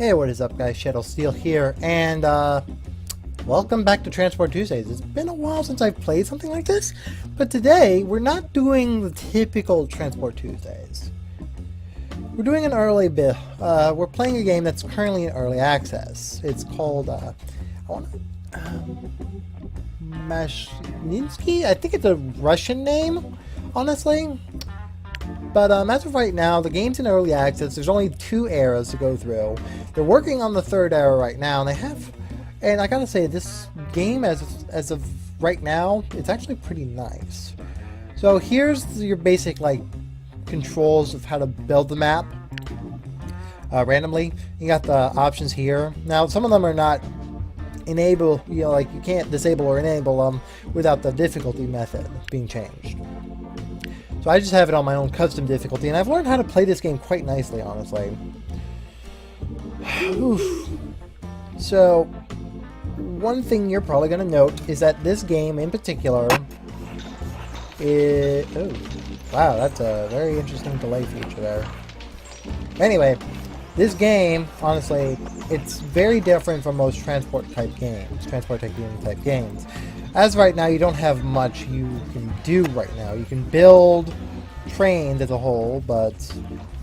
Hey, what is up guys, Shadow Steel here, and welcome back to Transport Tuesdays. It's been a while since I've played something like this, but today we're not doing the typical Transport Tuesdays. We're doing an early bit. We're playing a game that's currently in early access. It's called, Mashinky? I think it's a Russian name, honestly. But as of right now, the game's in early access. There's only 2 eras to go through. They're working on the 3rd era right now, and I gotta say, this game, as of right now, it's actually pretty nice. So here's your basic controls of how to build the map randomly. You got the options here. Now, some of them are not enable. You can't disable or enable them without the difficulty method being changed. So I just have it on my own custom difficulty, and I've learned how to play this game quite nicely, honestly. Oof. So, one thing you're probably going to note is that this game in particular is... Oh, wow, that's a very interesting delay feature there. Anyway, this game, honestly, it's very different from most transport tycoon type games. As right now, you don't have much you can do right now. You can build trains as a whole, but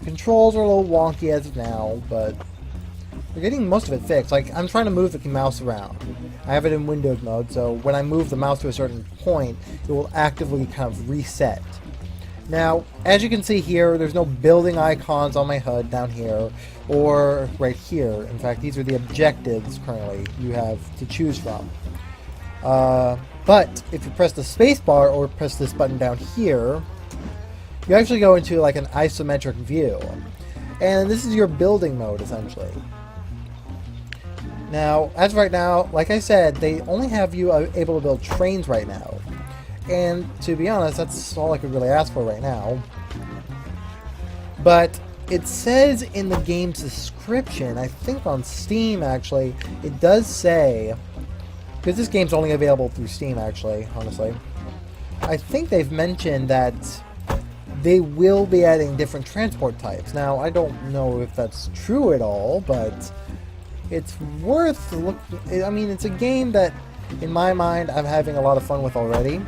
controls are a little wonky as of now, but we're getting most of it fixed. I'm trying to move the mouse around. I have it in Windows mode, so when I move the mouse to a certain point, it will actively kind of reset. Now, as you can see here, there's no building icons on my HUD down here, or right here. In fact, these are the objectives currently you have to choose from. But if you press the space bar or press this button down here, you actually go into an isometric view. And this is your building mode, essentially. Now, as of right now, like I said, they only have you able to build trains right now. And to be honest, that's all I could really ask for right now. But it says in the game's description, I think on Steam actually, it does say... Because this game's only available through Steam, actually, honestly. I think they've mentioned that they will be adding different transport types. Now, I don't know if that's true at all, but it's worth looking. I mean, it's a game that, in my mind, I'm having a lot of fun with already.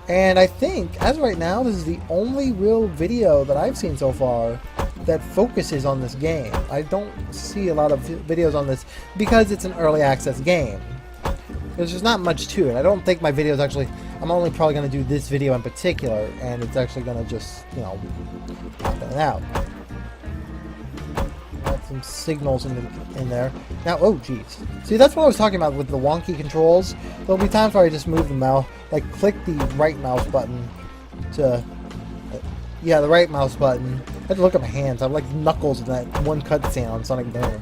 And I think, as of right now, this is the only real video that I've seen so far that focuses on this game. I don't see a lot of videos on this because it's an early access game. There's just not much to it. I don't think my video is actually... I'm only probably going to do this video in particular, and it's actually going to just, pop it out. Got some signals in there. Now, oh, jeez. See, that's what I was talking about with the wonky controls. There'll be times where I just move the mouse, click the right mouse button to... yeah, the right mouse button. I had to look at my hands. I have knuckles in that one cutscene on Sonic Boom.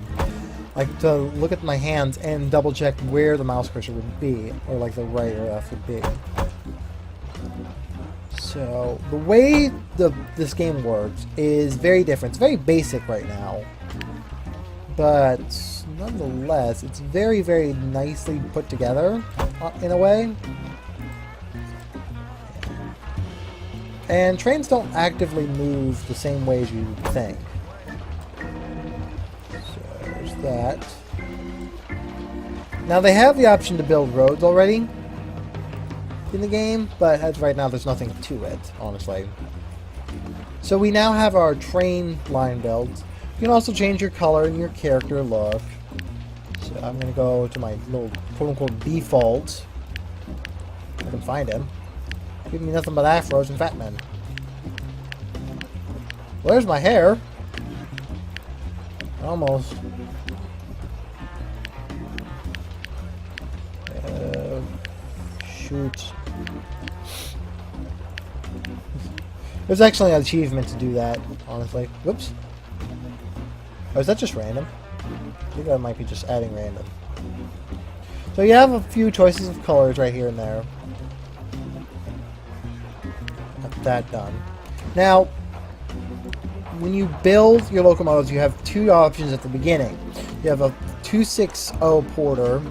To look at my hands and double check where the mouse cursor would be, or the right or left would be. So the way this game works is very different. It's very basic right now, but nonetheless, it's very, very nicely put together in a way. And trains don't actively move the same way as you think. That. Now they have the option to build roads already in the game, but as right now there's nothing to it, honestly. So we now have our train line built. You can also change your color and your character look. So I'm going to go to my little quote-unquote default. I can find him. Give me nothing but afros and fat men. Where's my hair? Almost. Shoot. There's actually an achievement to do that, honestly. Whoops. Oh, is that just random? I think that might be just adding random. So you have a few choices of colors right here and there. Got that done. Now, when you build your locomotives, you have 2 options at the beginning. You have a 260 Porter.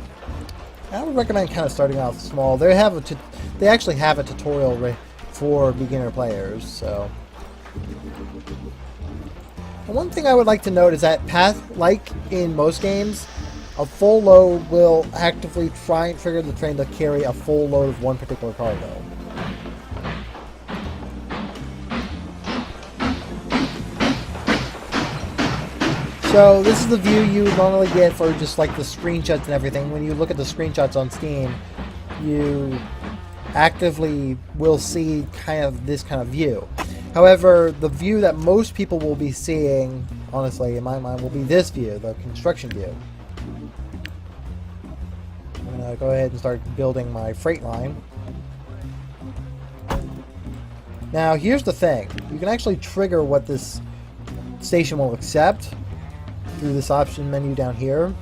I would recommend kind of starting off small. They actually have a tutorial for beginner players, so And one thing I would like to note is that like in most games, a full load will actively try and trigger the train to carry a full load of one particular cargo. So this is the view you normally get for just like the screenshots and everything. When you look at the screenshots on Steam, you actively will see kind of this kind of view. However, the view that most people will be seeing, honestly, in my mind, will be this view, the construction view. I'm going to go ahead and start building my freight line. Now, here's the thing. You can actually trigger what this station will accept through this option menu down here.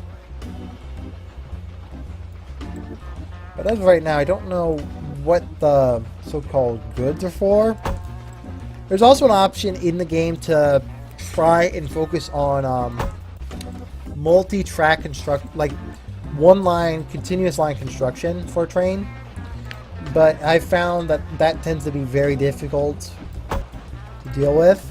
But as of right now, I don't know what the so-called goods are for. There's also an option in the game to try and focus on multi-track like one-line, continuous line construction for a train. But I found that that tends to be very difficult to deal with.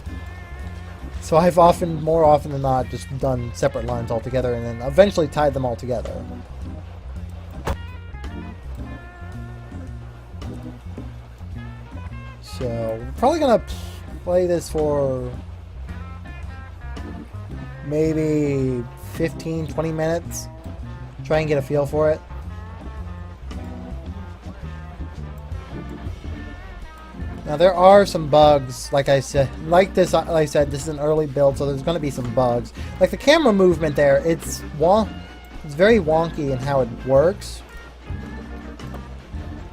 So I've more often than not, just done separate lines altogether and then eventually tied them all together. So we're probably gonna play this for maybe 15-20 minutes. Try and get a feel for it. Now there are some bugs, like I said, like this is an early build, so there's going to be some bugs. Like the camera movement there, it's very wonky in how it works.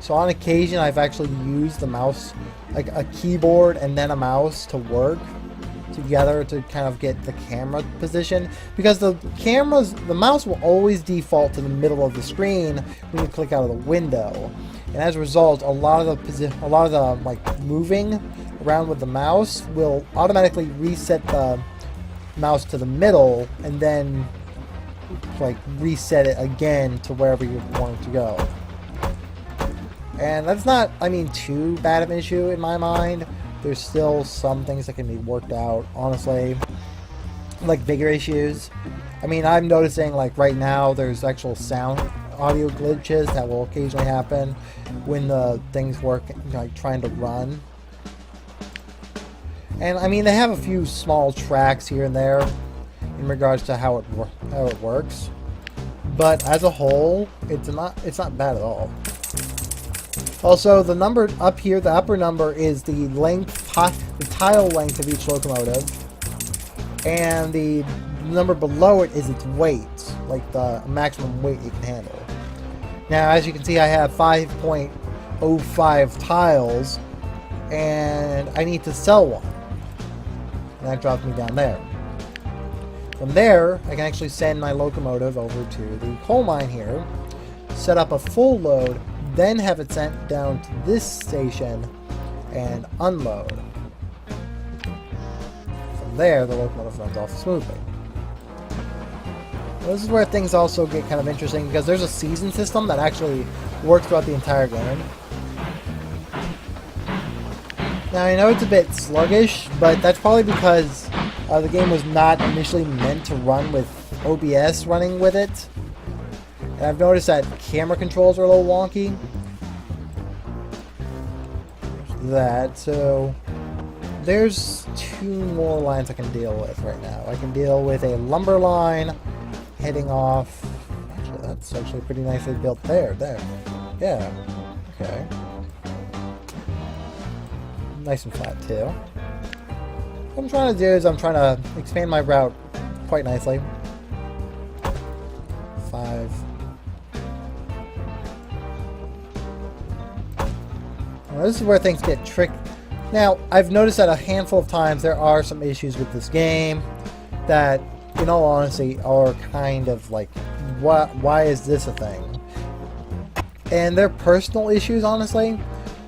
So on occasion I've actually used the mouse, like a keyboard and then a mouse to work together to kind of get the camera position, because the mouse will always default to the middle of the screen when you click out of the window. And as a result, a lot of the like moving around with the mouse will automatically reset the mouse to the middle and then like reset it again to wherever you want it to go. And that's not, I mean, too bad of an issue in my mind. There's still some things that can be worked out, honestly, like bigger issues. I mean, I'm noticing like right now there's actual audio glitches that will occasionally happen when the things work, like trying to run. And I mean, they have a few small tracks here and there in regards to how it works, but as a whole, it's not bad at all. Also, the number up here, the upper number, is the tile length of each locomotive, and the number below it is its weight, like the maximum weight it can handle. Now, as you can see, I have 5.05 tiles, and I need to sell one. And that drops me down there. From there, I can actually send my locomotive over to the coal mine here, set up a full load, then have it sent down to this station and unload. From there, the locomotive runs off smoothly. This is where things also get kind of interesting, because there's a season system that actually works throughout the entire game. Now I know it's a bit sluggish, but that's probably because the game was not initially meant to run with OBS running with it. And I've noticed that camera controls are a little wonky. So there's two more lines I can deal with right now. I can deal with a lumber line heading off. Actually, that's actually pretty nicely built there. Yeah. Okay. Nice and flat too. What I'm trying to do is I'm trying to expand my route quite nicely. 5. Now, this is where things get tricky. Now, I've noticed that a handful of times there are some issues with this game that, in all honesty, are kind of like, why is this a thing? And they're personal issues, honestly.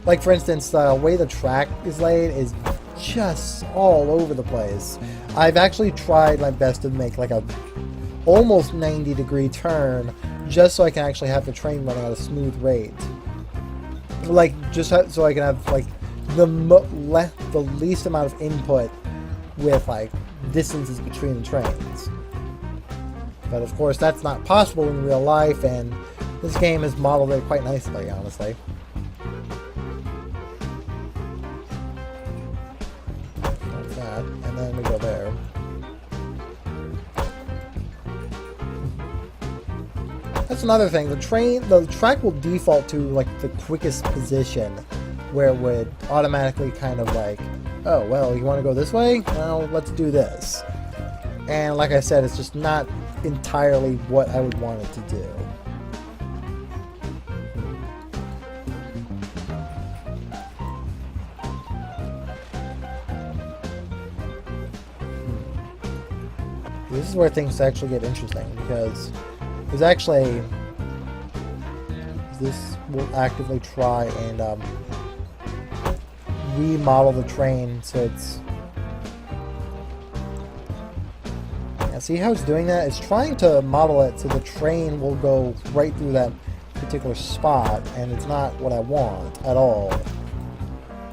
Like, for instance, the way the track is laid is just all over the place. I've actually tried my best to make like a almost 90-degree turn just so I can actually have the train running at a smooth rate. Like, just so I can have like the least amount of input with like distances between the trains. But of course, that's not possible in real life, and this game has modeled it quite nicely, honestly. Like that, and then we go there. That's another thing. The track will default to like the quickest position, where it would automatically kind of like, oh well, you want to go this way? Well, let's do this. And like I said, it's just not entirely what I would want it to do. This is where things actually get interesting, because there's actually, this will actively try and remodel the train so it's, yeah, see how it's doing that? It's trying to model it so the train will go right through that particular spot, and it's not what I want at all.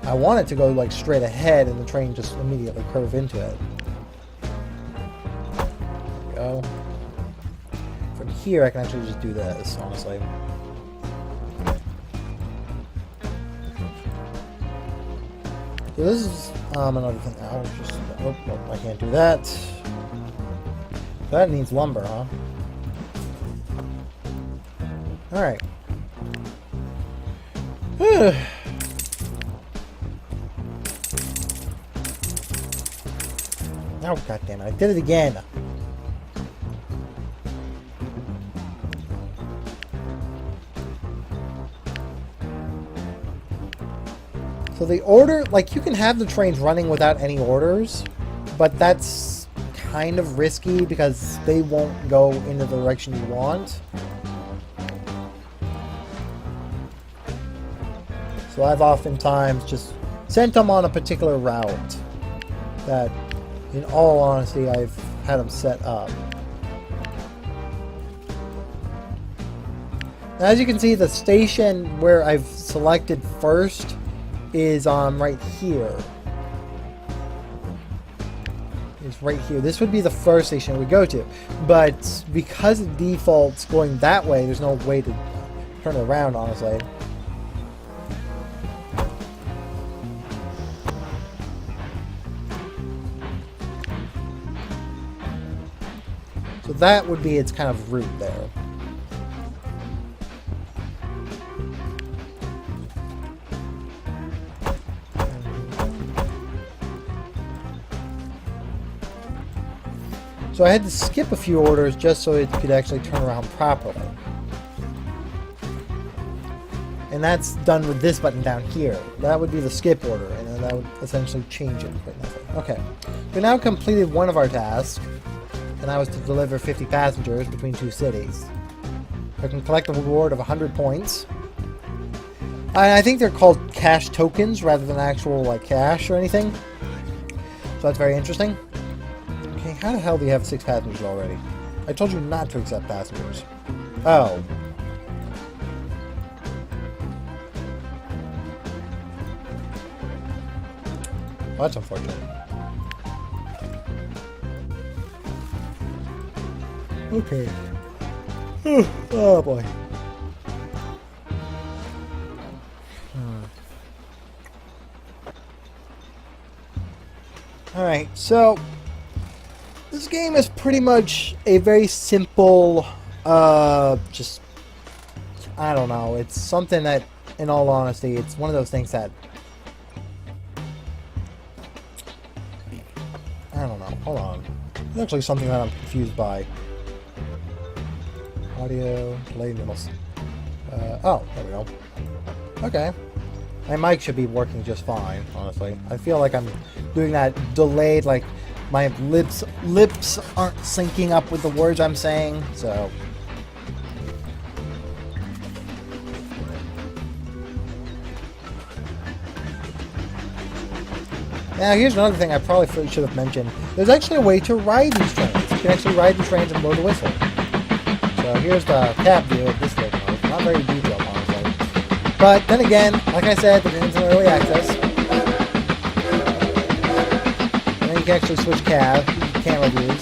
I want it to go like straight ahead and the train just immediately curve into it. There we go. From here I can actually just do this, honestly. So this is another thing. I'll just, oh, I can't do that. That needs lumber, huh? Alright. Oh, goddammit, I did it again. So the order, like, you can have the trains running without any orders, but that's kind of risky because they won't go in the direction you want. So I've oftentimes just sent them on a particular route that, in all honesty, I've had them set up. Now, as you can see, the station where I've selected first is right here. It's right here. This would be the first station we go to, but because it defaults going that way, there's no way to turn it around, honestly. So that would be its kind of route there. So I had to skip a few orders just so it could actually turn around properly. And that's done with this button down here. That would be the skip order, and then that would essentially change it. Okay. We now completed one of our tasks, and that was to deliver 50 passengers between two cities. I can collect a reward of 100 points. I think they're called cash tokens rather than actual like cash or anything. So that's very interesting. Okay, how the hell do you have 6 passengers already? I told you not to accept passengers. Oh. Well, that's unfortunate. Okay. Oh boy. Alright, so this game is pretty much a very simple, just, I don't know, it's something that, in all honesty, it's one of those things that, I don't know, hold on. It's actually something that I'm confused by. Audio, delay minimal. Oh, there we go. Okay. My mic should be working just fine, honestly. I feel like I'm doing that delayed, like my lips aren't syncing up with the words I'm saying, so. Now, here's another thing I probably should have mentioned. There's actually a way to ride these trains. You can actually ride the trains and blow the whistle. So here's the cab view of this locomotive. Not very detailed, honestly. But then again, like I said, the game's in early access. And then you can actually switch camera views.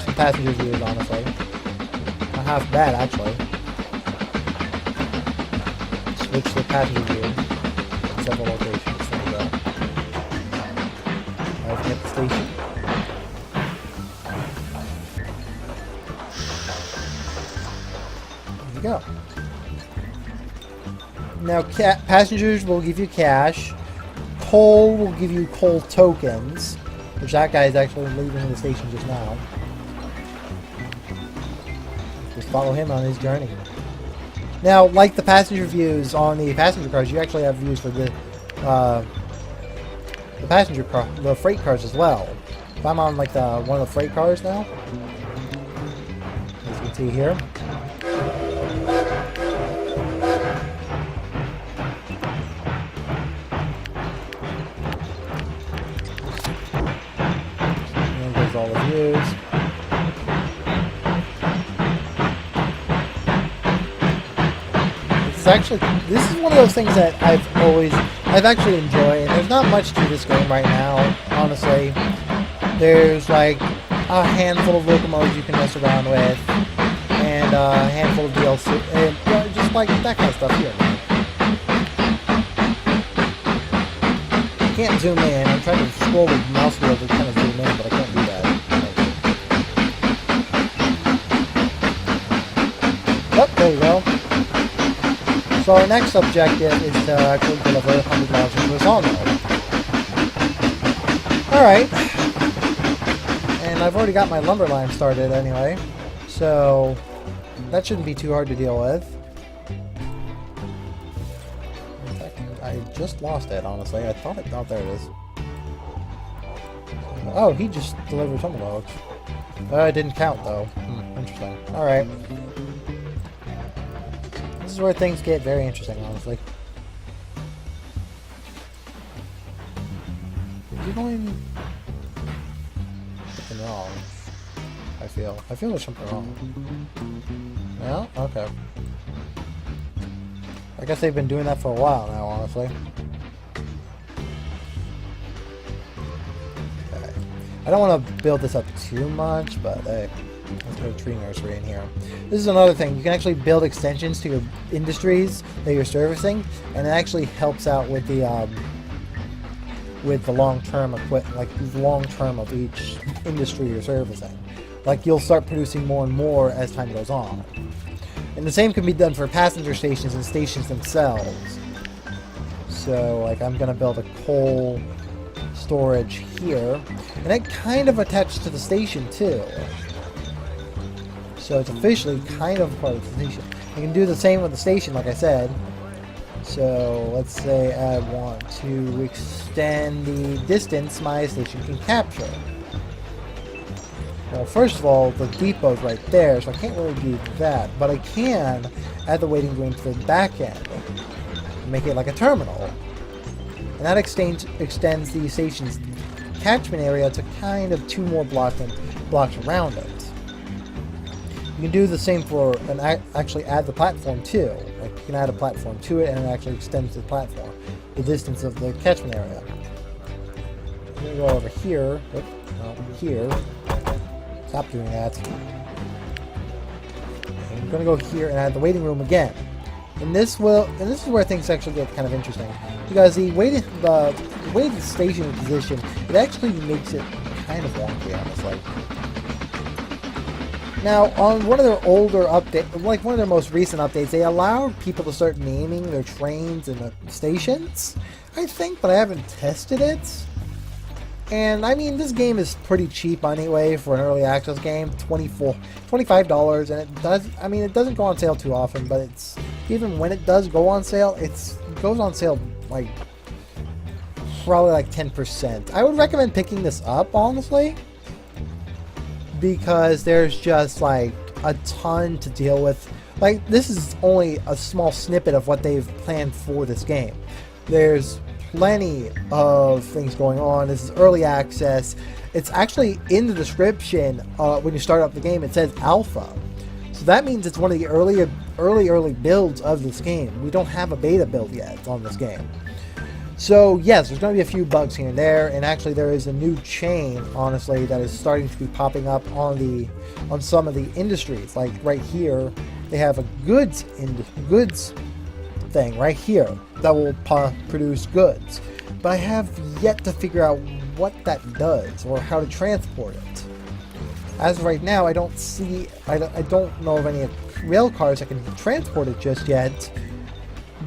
Some passenger views, honestly. Not half bad, actually. Switch to passenger view. Several locations. There we go. Now we can hit the station. There you go. Now, passengers will give you cash. Coal will give you coal tokens, which that guy is actually leaving the station just now. Just follow him on his journey. Now, like the passenger views on the passenger cars, you actually have views for the passenger car, the freight cars as well. If I'm on like one of the freight cars now, as you can see here. All the views. This is one of those things that I've actually enjoyed. There's not much to this game right now, honestly. There's like a handful of locomotives you can mess around with, and a handful of DLC, and just like that kind of stuff here. I can't zoom in. I'm trying to scroll with the mouse wheel to kind of zoom in, but I can't do that. Oh, there you go. So our next objective is to actually deliver 100 logs into a sawmill. Alright. And I've already got my lumber line started anyway. So that shouldn't be too hard to deal with. In fact, I just lost it, honestly. I thought it... Oh, there it is. Oh, he just delivered some logs. It didn't count, though. Interesting. Alright. This is where things get very interesting, honestly. Is he going... something wrong? I feel there's something wrong. Yeah? Okay. I guess they've been doing that for a while now, honestly. Okay. I don't want to build this up too much, but hey, let's put a tree nursery in here. This is another thing. You can actually build extensions to your industries that you're servicing, and it actually helps out with the long-term equipment, like the long-term of each industry you're servicing. Like you'll start producing more and more as time goes on. And the same can be done for passenger stations and stations themselves. So, like, I'm going to build a coal storage here. And that kind of attached to the station, too. So it's officially kind of part of the station. You can do the same with the station, like I said. So, let's say I want to extend the distance my station can capture. Well, first of all, the depot's right there, so I can't really do that. But I can add the waiting room to the back end and make it like a terminal. And that extends the station's catchment area to kind of 2 more blocks around it. You can do the same for, and actually add the platform too. Like you can add a platform to it and it actually extends the platform, the distance of the catchment area. I'm going to go over here, here. Stop doing that. And I'm going to go here and add the waiting room again. And this is where things actually get kind of interesting, because the way the station is positioned, it actually makes it kind of wonky, honestly. Now, on one of their older updates, like one of their most recent updates, they allowed people to start naming their trains and the stations, I think, but I haven't tested it. And I mean, this game is pretty cheap anyway for an early access game, $25, and it doesn't go on sale too often, but it's, even when it does go on sale, it goes on sale like probably like 10%. I would recommend picking this up, honestly, because there's just like a ton to deal with. Like, this is only a small snippet of what they've planned for this game. There's plenty of things going on. This is early access. It's actually in the description when you start up the game. It says alpha, so that means it's one of the early builds of this game. We don't have a beta build yet on this game. So yes, there's going to be a few bugs here and there, and actually there is a new chain, honestly, that is starting to be popping up on some of the industries. Like right here, they have a goods thing right here that will produce goods, but I have yet to figure out what that does or how to transport it. As of right now, I don't know of any rail cars that can transport it just yet.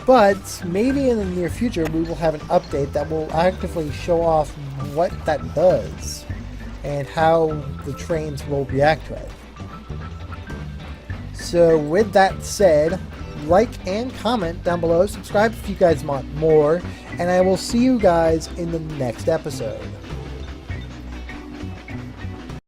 But maybe in the near future we will have an update that will actively show off what that does and how the trains will react to it. So with that said, like and comment down below, subscribe if you guys want more, and I will see you guys in the next episode.